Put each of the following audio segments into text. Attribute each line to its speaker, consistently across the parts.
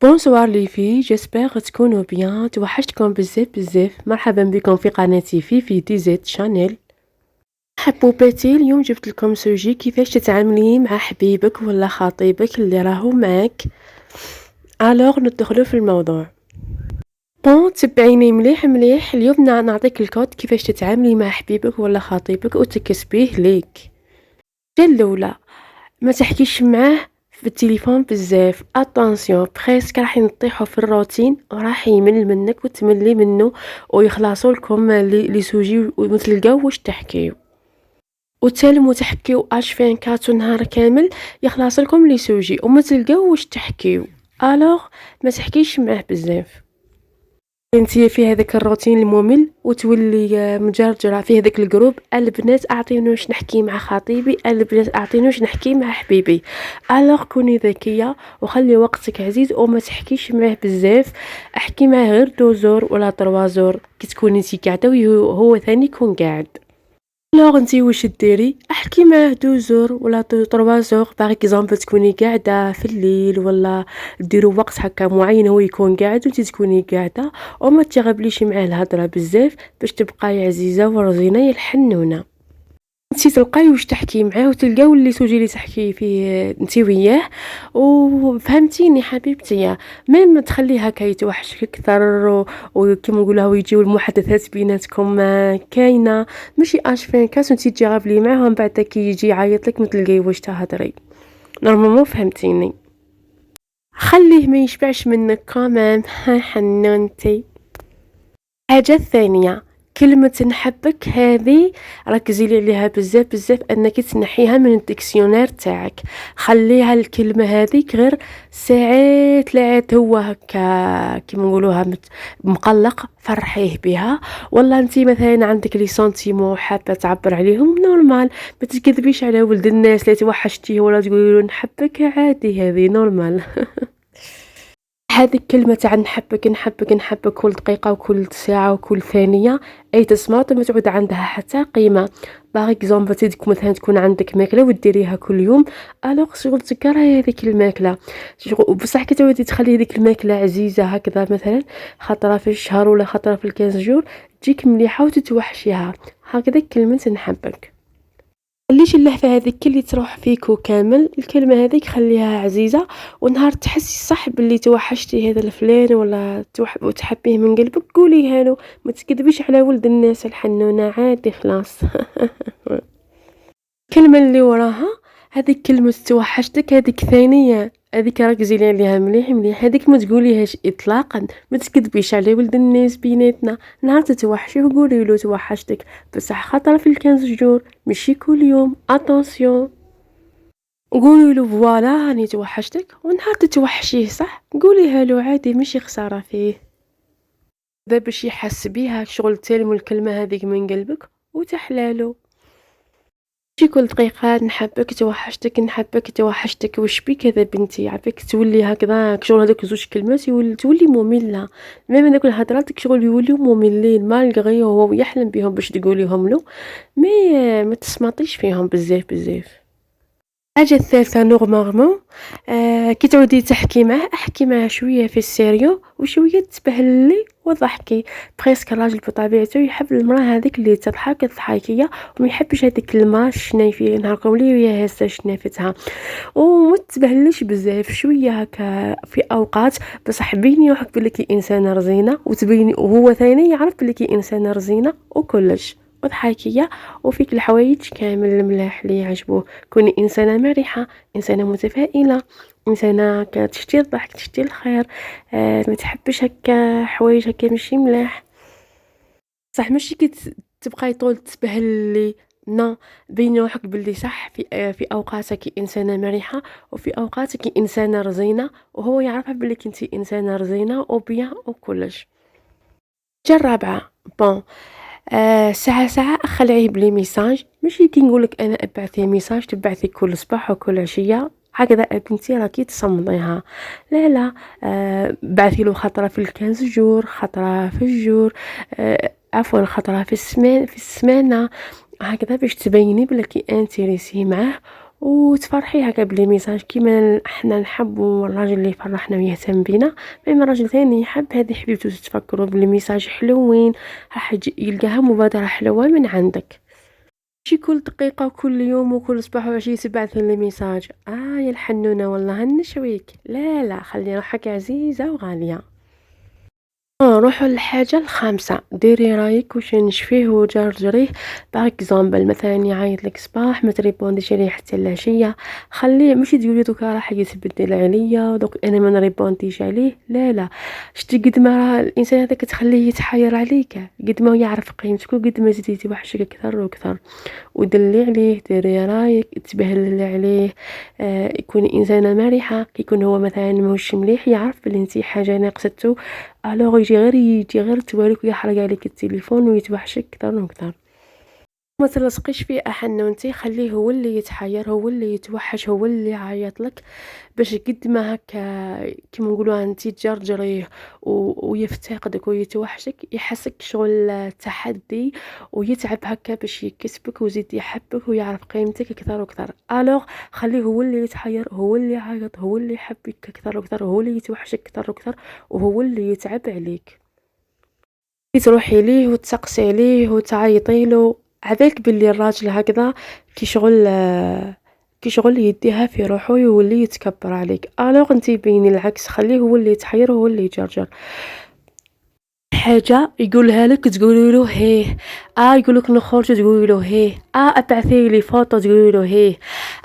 Speaker 1: بونسوار لي في جيسبر تكونوا بيان. توحشتكم بزاف بزاف. مرحبا بكم في قناتي في دي زيت شانيل. حبوباتي، اليوم جبت لكم سوجي كيفاش تتعاملي مع حبيبك ولا خطيبك اللي راهو معك. الوغ ندخلوا في الموضوع. بون تبعيني مليح مليح. اليوم نعطيك الكود كيفاش تتعاملي مع حبيبك ولا خطيبك وتكسبيه ليك. الحاجه الاولى، ما تحكيش معاه في التليفون بزاف. اتونسيون، بريسك راح نطيحوا في الروتين وراح يمل منك وتملي منه ويخلصوا لكم لي سوجي وتلقاو واش تحكيو وتسالموا تحكيو اش 24 نهار كامل يخلص لكم لي سوجي وما تلقاو واش تحكيو. الوغ ما تحكيش معاه بزاف. انتي في هذاك الروتين الممل وتولي مجرجره في هذاك الجروب. البنات اعطينوش نحكي مع خطيبي، البنات اعطينوش نحكي مع حبيبي. الوغ كوني ذكيه وخلي وقتك عزيز وما تحكيش معاه بزاف. احكي معاه غير 2 زور ولا 3 زور كي تكوني انتي قاعده وهو ثاني يكون قاعد. الوغ انتي واش ديري؟ احكي معاه 2 زور ولا 3 زور. باغ اكزومبل تكوني قاعده في الليل ولا ديروا وقت هكا معين هو يكون قاعد وانتي تكوني قاعده وما تغبليش معاه الهضره بزاف باش تبقاي عزيزه ورزينه يا الحنونه. انتي تلقاي واش تحكي معاه وتلقاو اللي سوجي اللي تحكي فيه انتي وياه. وفهمتيني حبيبتي؟ ميم تخلي هكا يتوحشك اكثر وكما نقولوا يجيو المحادثات بيناتكم كاينه، ماشي اش فين كاس وانتي تجي غابلي معاه ومن بعد كي يجي يعيط لك ما تلقاي واش تهضري. نورمالمون فهمتيني؟ خليه ما يشبعش منك كمان. هاي حنونتي. الحاجة الثانية، كلمة نحبك هذه ركزي لي عليها بزاف بزاف انك تنحيها من الديكسيونير تاعك. خليها الكلمة هذيك غير ساعات لعات هو هكا كيما نقولوها مقلق فرحيه بها. والله انتي مثلا عندك لي سونتيمون حابة تعبر عليهم نورمال. ما تكذبيش على ولد الناس اللي توحشتيه ولا تقولي له نحبك، عادي هذه نورمال. هذه الكلمة تاع نحبك نحبك نحبك كل دقيقة وكل ساعة وكل ثانية أي تسمعت ما تعود عندها حتى قيمة. باغ اكزومبل تيدك مثلا تكون عندك ماكلة وديريها كل يوم، الوغ شغل تكرهي هذيك الماكلة شغل بصح كي تعودي تخلي هذيك الماكلة عزيزة هكذا مثلا خطرة في الشهر ولا خطرة في الكاز جور تجيك مليحة وتتوحشيها. هكذا كلمة نحبك. خليش اللهفة هذيك اللي تروح فيكو كامل. الكلمة هذيك خليها عزيزة ونهار تحسي صح باللي توحشتي هذا الفلان ولا وتحبيه من قلبك قوليها له. ما تكذبيش على ولد الناس الحنونة، عادي خلاص. الكلمة اللي وراها هذيك كلمة توحشتك هذيك ثانية، هذيك ركزي لي عليها مليح مليح. هذيك ما تقوليهاش اطلاقا. ما تكذبيش على ولد الناس بيناتنا. نهار تتوحشيه قولي له توحشتك بصح خطره في الكنز جور ماشي كل يوم. اتونسيون، قولي له فوالا راني توحشتك ونهار تتوحشيه صح قوليها له عادي ماشي خساره فيه. ذا باش يحس بيها شغل تلمو الكلمه هذيك من قلبك وتحلالو. ماشي كل دقيقة نحبك توحشتك نحبك توحشتك واش بيك هذا بنتي عافاك تولي هكذا شغل هذوك زوج كلمات تولي مملة. ميم هذوك الهضرات شغل يوليو مملين مالغري هو يحلم بهم باش تقوليهم له مي ما تسمطيش فيهم بزاف بزاف. الحاجة الثالثة نورمالمون كي تعودي تحكي معاه احكي معاه شوية في السيريو وشوية تبهللي وضحكي. بريسك الراجل بطبيعته يحب المرأة هذيك اللي تضحك الضحاكية وما يحبش هذيك المرأة الشنايفية نهاركم لي ويا هسه شنافتها. وما تبهلليش بزاف شوية هكا في اوقات بصح بيني وحق بلي انسانة رزينة وتبيني وهو ثاني يعرف بلي انسانة رزينة وكلش وضحاكية وفيك الحوايج كامل الملاح اللي يعجبوه. كوني انسانه مرحه، انسانه متفائله، انسانه تشتي الضحك تشتي الخير. ما تحبش هكا حوايج هكا ماشي ملاح. صح ماشي كي تبقاي طول تبهلي نا بيني وحق باللي صح في اوقاتك انسانه مرحه وفي اوقاتك انسانه رزينه وهو يعرف باللي كنتي انسانه رزينه وبيان وكلش. الرابعه بون ساعة ساعة خلعيه بلي ميساج. ماشي كي نقولك انا ابعثي ميساج تبعثي كل صباح وكل عشية هكذا بنتي راكي تصمضيها. لا لا بعثي له خطرة في الكنز جور خطرة في الجور عفوا خطرة في السمانة هكذا باش تبيني بلي انتريسي معاه وتفرحي هكا بلي ميساج كيما حنا نحبوا الراجل اللي يفرحنا ويهتم بينا، بينما راجل ثاني يحب هذه حبيبته تتفكروا بلي ميساج حلوين، راح يلقاها مبادرة حلوة من عندك. ماشي كل دقيقة وكل يوم وكل صباح وعشية تبعث لي ميساج يا الحنونة والله نشويك، لا لا، خلي روحك عزيزة وغالية. نروحو للحاجة الخامسة، ديري رايك واش نشفيه وجرجريه. باغ اكزومبل مثلا يعيط لك صباح ما تريبونديش عليه حتى العشية، خليه ماشي تقولي دوكا راح يتبدل عليا دوك انا ما نريبونديش عليه، لا لا، شتي قد ما راه الانسان هذاك تخليه يتحاير عليك، قد ما هو يعرف قيمتك وقد ما زيدي توحشك اكثر واكثر. ودلي عليه، ديري رايك، تبهللي عليه. يكون انسانه مرحه، كيكون هو مثلا ماهوش مليح يعرف بلي انتي حاجه ناقصته، الوغ يجي غير تواليك ويحرق عليك التليفون ويتوحشك اكثر واكثر. ما تلصقيش فيه احنونتي، خليه هو اللي يتحير، هو اللي يتوحش، هو اللي يعيط لك، باش قد ما هكا كيما نقولوها انتي تجرجريه ويفتقدك ويتوحشك، يحسك شغل تحدي ويتعب هكا باش يكسبك ويزيد يحبك ويعرف قيمتك اكثر واكثر. الوغ خليه هو اللي يتحير، هو اللي يعيط، هو اللي يحبك اكثر واكثر، هو اللي يتوحشك اكثر واكثر، وهو اللي يتعب عليك. تروحي ليه وتسقسي عليه وتعيطي له، عبالك باللي الراجل هكذا كي شغل يديها في روحه يولي يتكبر عليك، الوغ انتي بيني العكس، خليه هو اللي يتحير وهو اللي يجرجر. حاجة يقولها لك تقولي له هيه، يقول لك نخرج تقولي له هيه، ابعثي لي فوطو تقولي له هيه،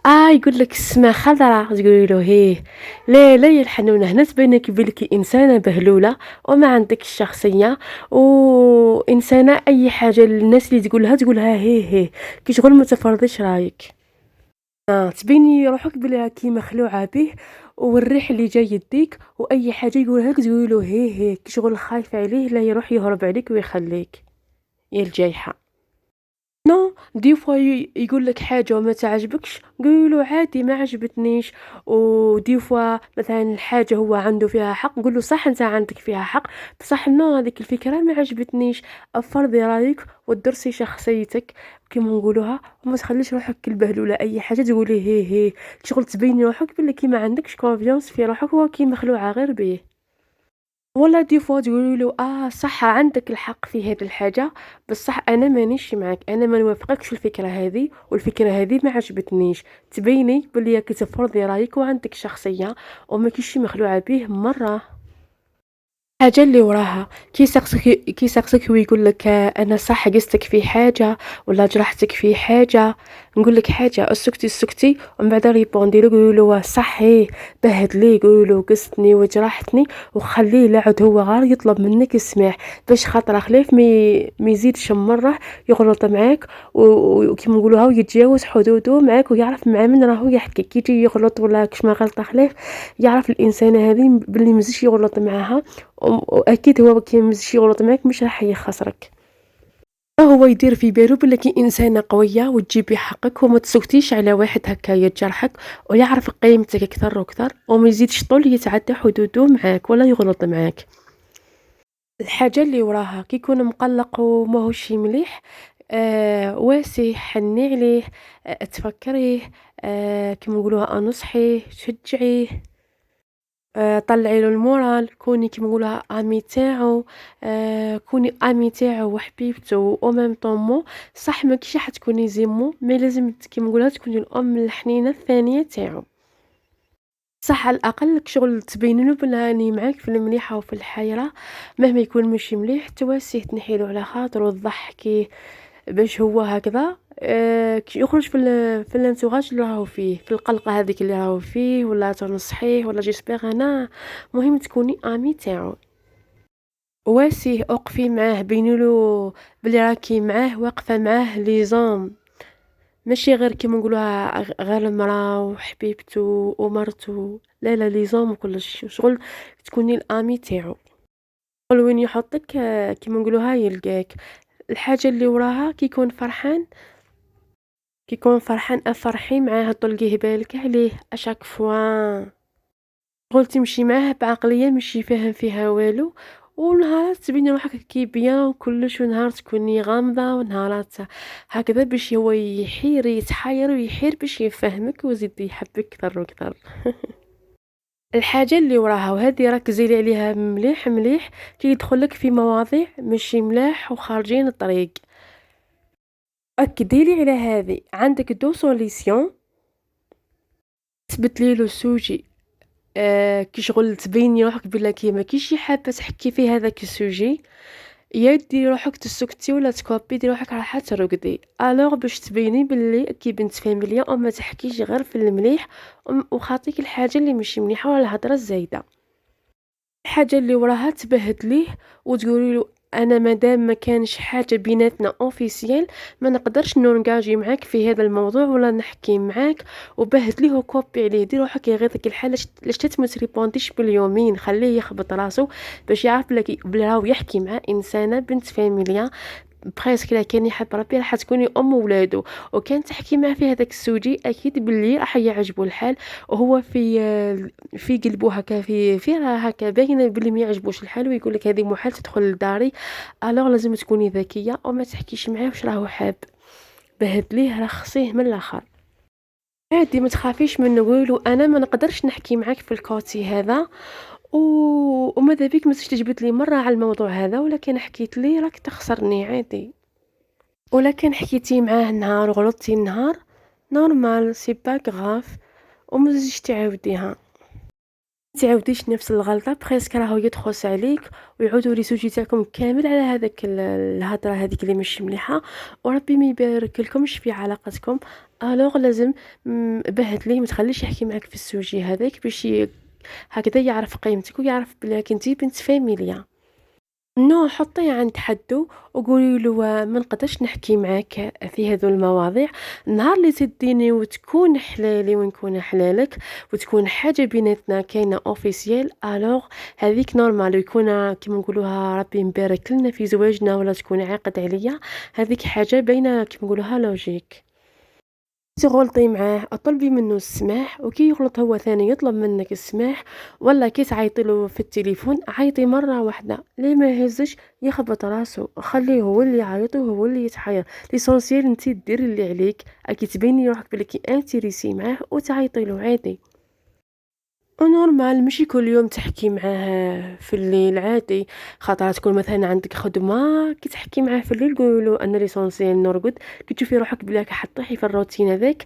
Speaker 1: يقول لك السما خضرة تقولي له هيه. لا لا يا الحنونة، هنا تبينك بلك انسانة بهلولة وما عندك الشخصية، وانسانة اي حاجة للناس اللي تقولها هيه هيه، كي شغل ما تفرضيش رايك. تبيني روحك بلي راكي مخلوعة به، والريح اللي جاي يديك واي حاجه يقولها لك تقولي له هيه هيه، كي شغل خايف عليه لا يروح يهرب عليك ويخليك يا الجايحه. نو دي فوا يقول لك حاجه وما تعجبكش، قولي له عادي ما عجبتنيش. ودي فوا مثلا الحاجه هو عنده فيها حق، قول له صح انت عندك فيها حق، بصح نو هذيك الفكره ما عجبتنيش، افرضي رايك ودرسي شخصيتك كيما نقولوها، وما تخليش روحك البهلوله اي حاجه تقولي هي هي، شغل تبيني روحك بلي كي ما عندكش كونفيونس في روحك، هو كي مخلوعه غير بيه. ولا دي فوا تقولي له صح عندك الحق في هذه الحاجة، بصح أنا مانيش معك، أنا ما نوافقكش الفكرة هذه، والفكرة هذه ما عجبتنيش. تبيني بلي راكي تفرضي رايك وعندك شخصية وما كيشي مخلوعة به مرة. حاجة اللي وراها كي يسقسك ويقول لك أنا صح قصتك في حاجة ولا جرحتك في حاجة، نقول لك حاجة اسكتي ومن بعد ريبوندي له قولي له صح هي بهد لي، قولي له قصتني وجرحتني، وخليه لعد هو غير يطلب منك السماح، باش خاطر خليف ما يزيدش مرة يغلط معاك وكيما نقولوها ويتجاوز حدوده معاك، ويعرف مع من راهو يحكي كي يجي يغلط ولا كش ما غلط خليف، يعرف الانسانه هذه باللي مزيش يغلط معاها، واكيد هو كي مزيش يغلط معاك مش راح يخسرك. هو يدير في بالو بلي انسانه قويه وتجيبي حقك وما تسكتيش على واحد هكا يجرحك، ويعرف قيمتك اكثر واكثر، وما يزيدش طول يتعدى حدوده معاك ولا يغلط معاك. الحاجه اللي وراها كي يكون مقلق وماهوش مليح، واسي حني عليه، تفكريه، كيما نقولوها انصحيه تشجعيه، طلعي له المورال، كوني كيما نقولوها امي تاعو، كوني امي تاعو وحبيبته او ميم طون صح ما كيش راح تكوني زيمو، مي لازم كيما نقولها تكوني الام الحنينه الثانيه تاعو. صح على الاقل شغل تبين له بلاني معاك في المليحه وفي الحيره، مهما يكون ماشي مليح تواسيه تنحيله على خاطر وتضحكيه، باش هو هكذا كي يخرج في الانتوراج اللي راهو فيه، في القلقه هذيك اللي راهو فيه، ولا تنصحيه ولا جيسبر انا، مهم تكوني امي تاعو. واسيه اوقفي معاه، بينولو بلي راكي معاه واقفه معاه لي زوم، ماشي غير كيما نقولوها غير المراه وحبيبته ومرته، لا لا لي زوم وكلش، شغل تكوني الامي تاعو، شغل وين يحطك كيما نقولوها يلقاك. الحاجه اللي وراها كيكون فرحان افرحي معاه طلقيه بالك عليه اشاك فوا، شغل تمشي معاه بعقليه مش فاهم فيها والو، ونهارات تبيني روحك كي بيان وكلش، ونهار تكوني غامضة، ونهارات هكذا باش هو يتحاير ويحير باش يفهمك ويزيد يحبك أكثر وأكثر. الحاجة اللي وراها وهذه ركزي لي عليها مليح مليح، كيدخلك في مواضيع ماشي ملاح وخارجين الطريق. أكدي لي على هذه، عندك دو سوليسيون، تثبت لي السوجي كي شغل تبيني روحك بلا كي ما كيش حابة تحكي في هذاك السوجي، يا ديري روحك تسكتي ولا تكوبي ديري روحك رايحة ترقدي. الوغ باش تبيني بلي كي بنت فاميليا وما تحكيش غير في المليح وخاطيك الحاجة اللي ماشي مليحة ولا الهضرة الزايدة. الحاجة اللي وراها تبهد ليه وتقولي له انا مادام ما كانش حاجه بيناتنا اوفيسيال ما نقدرش نونجاجي معاك في هذا الموضوع ولا نحكي معاك، وبهد ليه وكوبي عليه. دير روحك يغيظك الحال، لاش ما تريبونديش باليومين، خليه يخبط راسو باش يعرف بلا راهو يحكي مع انسانه بنت فاميليا بريسك لا كان يحب ربي راح تكوني ام ولادو، وكان تحكي معاه في هذاك السوجي اكيد باللي راح يعجبو الحال، وهو في قلبه هكا في هكا باينه باللي ما يعجبوش الحال ويقول لك هذه محال تدخل لداري. الوغ لازم تكوني ذكيه وما تحكيش معاه واش راهو حاب، بهد ليه رخصيه من الاخر. عادي ما تخافيش من نقولوا انا ما نقدرش نحكي معاك في الكوتي هذا وماذا بيك ما تجبد لي مره على الموضوع هذا، ولكن حكيت لي راك تخسرني عادي. ولكن حكيتي معاه نهار وغلطتي نهار نورمال سي با غاف، وما تزيدش تعاوديش نفس الغلطه بريسك راهو يدخس عليك ويعودوا لي سوجي تاعكم كامل على هذاك الهضره هذيك اللي مش مليحه، وربي ما يبارك لكمش في علاقتكم. الوغ لازم بهت ليه ما تخليش يحكي معك في السوجي هذاك باش هكذا يعرف قيمتك ويعرف بلاك انتي بنت فاميليا. نو حطيه عند حدو وقولي له ما نقدرش نحكي معاك في هذو المواضيع، النهار اللي تديني وتكون حلالي ونكون حلالك وتكون حاجه بيناتنا كاينه اوفيسيال، الوغ هذيك نورمال يكون كيما نقولوها ربي مبارك لنا في زواجنا ولا تكون عاقد عليا، هذيك حاجه باينه كيما نقولوها لوجيك. تغلطي معاه اطلبي منه السماح، وكي يغلط هو ثاني يطلب منك السماح، ولا كي تعيطي له في التليفون عيطي مره واحده ليه ما يهزش يخبط راسه، خليه هو اللي يعيط وهو اللي يتحاير. ليسونسيال انت ديري اللي عليك، اكي تبيني روحك بلي انتريسي معاه وتعيطي له عادي ونورمال. ماشي كل يوم تحكي معاه في الليل عادي، خاطر تكون مثلا عندك خدمه كي تحكي معاه في الليل قولوا انا ليسونسيال نرقد، كي تشوفي روحك بلاك حطيحي في الروتين هذاك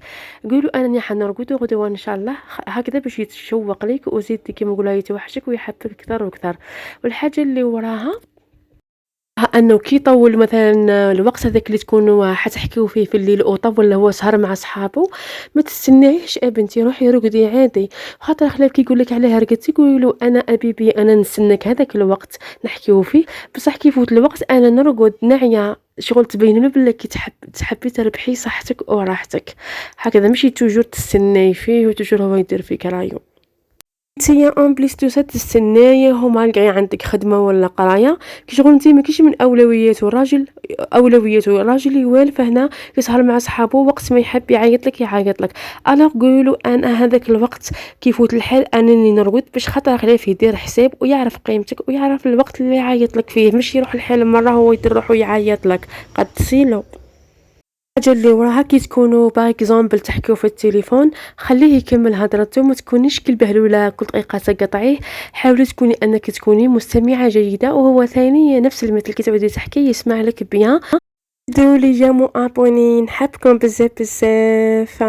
Speaker 1: قولوا انا راح نرقد وغدوه ان شاء الله، هكذا باش يتشوق ليك وزيد كيما نقولوا يتوحشك ويحبك اكثر واكثر. والحاجه اللي وراها انه كي يطول مثلا الوقت هذاك اللي تكونوا حتحكيو فيه في الليل وطول هو سهر مع صحابه، ما تستنايش بنتي روحي رقدي عادي، خاطر خلاف كي يقول لك علاه رقدتي قولي له انا ابيبي انا نستناك هذاك الوقت نحكيو فيه، بصح كي يفوت الوقت انا نرقد نعيا شغل تبين له بلي كي تحبي تربحي صحتك وراحتك، هكذا ماشي توجور تستناي فيه وتوجور هو يدير فيك رايو. نتيا اون بليس تو تستنايه هما كاع عندك خدمه ولا قرايه، كي شغل نتي ماكيش من اولوياته الراجل، اولوياته الراجل يوالف هنا يسهر مع صحابو وقت ما يحب يعيط لك يعيط لك، الوغ قولوا انا هذاك الوقت كيفوت الحال انني نرقد باش خاطر خلاف يدير حساب ويعرف قيمتك ويعرف الوقت اللي يعيط لك فيه، ماشي يروح الحال مره هو يدير روحو يعيط لك قد تصيلو. الحاجه اللي وراها كي تكونوا باغ اكزومبل تحكيو في التليفون خليه يكمل هضرته، ما تكونيش كالبهلوله كل دقيقه تقطعيه، حاولي تكوني انك تكوني مستمعه جيده وهو ثاني نفس المثل كي تعودي تحكي يسمع لك بيان. دولي جامو ابونين، نحبكم بزاف بزاف.